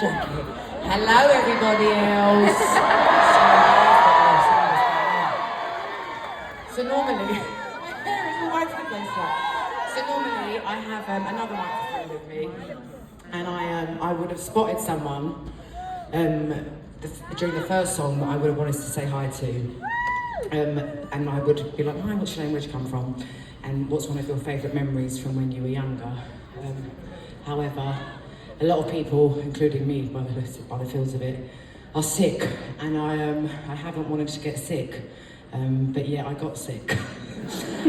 Jacket. Hello, everybody else. So normally, my hair is all over the place. So normally, I have another microphone with me, and I would have spotted someone during the first song that I would have wanted to say hi to, and I would be like, "Hi, what's your name? Where'd you come from? And what's one of your favourite memories from when you were younger?" However, a lot of people, including me, by the feels of it, are sick, and I haven't wanted to get sick, but yeah, I got sick.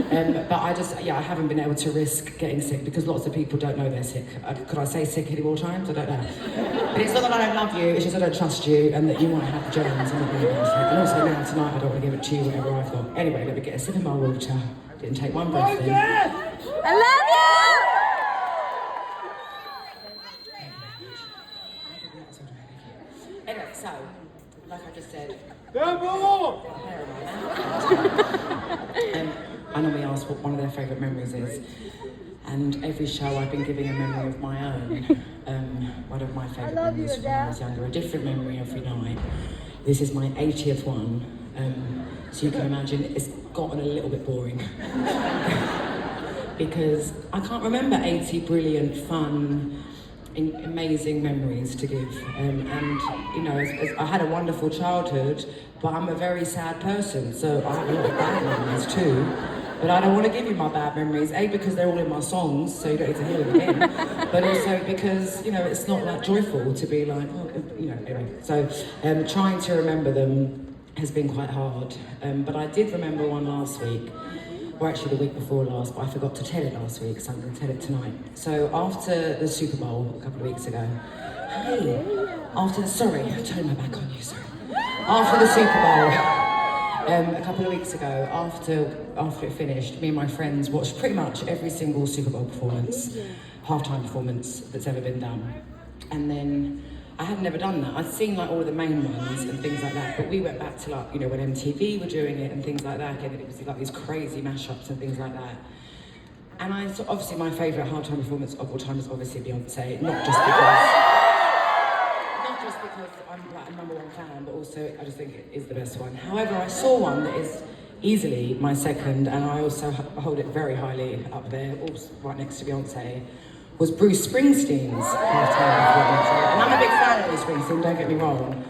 But I haven't been able to risk getting sick because lots of people don't know they're sick. Could I say sick any more times? I don't know. But it's not that I don't love you, it's just I don't trust you and that you might have the germs and not really about it. And also now tonight I don't want to give it to you, whatever I've got. Anyway, let me get a sip of my water. Didn't take one breath in. I love you! Anyway, so, like I just said, I normally ask what one of their favourite memories is, and every show I've been giving a memory of my own. One of my favourite memories from when I was younger, a different memory every night. This is my 80th one, so you can imagine it's gotten a little bit boring. Because I can't remember 80 brilliant, fun, amazing memories to give, and you know, I had a wonderful childhood, but I'm a very sad person, so I have a lot of bad memories too. But I don't want to give you my bad memories, A, because they're all in my songs, so you don't need to hear them again, but also because, you know, it's not that joyful to be like, oh, you know, anyway. So trying to remember them has been quite hard, but I did remember one last week. Or actually the week before last, but I forgot to tell it last week, so I'm going to tell it tonight. So after the Super Bowl a couple of weeks ago, sorry, I turned my back on you, sorry. After the Super Bowl, a couple of weeks ago, after it finished, me and my friends watched pretty much every single Super Bowl performance, halftime performance that's ever been done. And then I had never done that. I'd seen like all of the main ones and things like that, but we went back to like, you know, when MTV were doing it and things like that, and it was like these crazy mashups and things like that. And obviously my favourite halftime performance of all time is obviously Beyonce, not just because I'm like a #1 fan, but also I just think it is the best one. However, I saw one that is easily my second, and I also hold it very highly up there, also right next to Beyonce, was Bruce Springsteen's halftime performance. And I'm a big fan of Bruce Springsteen, don't get me wrong.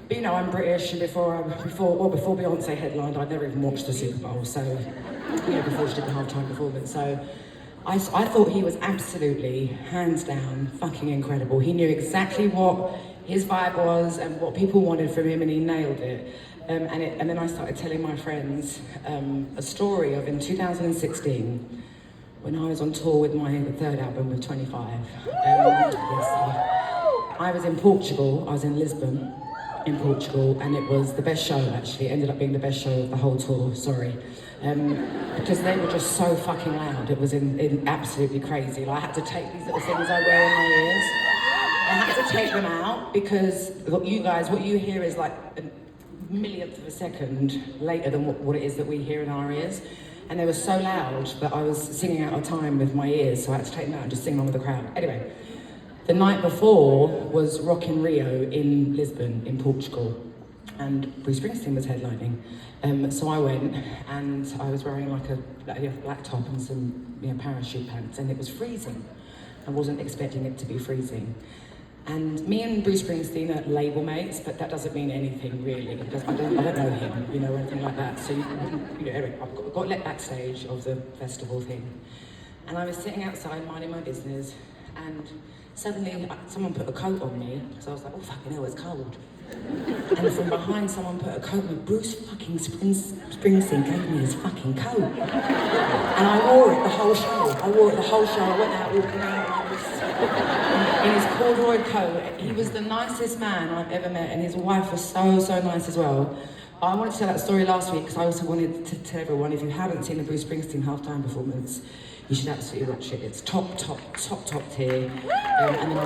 But you know, I'm British, and before Beyonce headlined, I'd never even watched the Super Bowl, so, you know, before she did the halftime performance. So I thought he was absolutely, hands down, fucking incredible. He knew exactly what his vibe was and what people wanted from him, and he nailed it. And then I started telling my friends a story of in 2016, when I was on tour with my third album with 25. I was in Portugal, I was in Lisbon, in Portugal, and it was the best show actually. It ended up being the best show of the whole tour, sorry. Because they were just so fucking loud, it was absolutely crazy. Like, I had to take these little things I wear in my ears. I had to take them out because what you hear is like a millionth of a second later than what it is that we hear in our ears. And they were so loud that I was singing out of time with my ears, so I had to take them out and just sing along with the crowd. Anyway, the night before was Rock in Rio in Lisbon, in Portugal, and Bruce Springsteen was headlining. So I went, and I was wearing like a black top and some, you know, parachute pants, and it was freezing. I wasn't expecting it to be freezing. And me and Bruce Springsteen are label mates, but that doesn't mean anything really, because I don't know him, you know, or anything like that. So, you know, anyway, I got let backstage of the festival thing. And I was sitting outside minding my business, and suddenly someone put a coat on me, so I was like, oh fucking hell, it's cold. And from behind someone put a coat on me. Bruce fucking Springsteen gave me his fucking coat. And I wore it the whole show. I went out walking around in his corduroy coat. He was the nicest man I've ever met, and his wife was so nice as well. I wanted to tell that story last week because I also wanted to tell everyone, if you haven't seen the Bruce Springsteen halftime performance, you should absolutely watch it. It's top tier. And then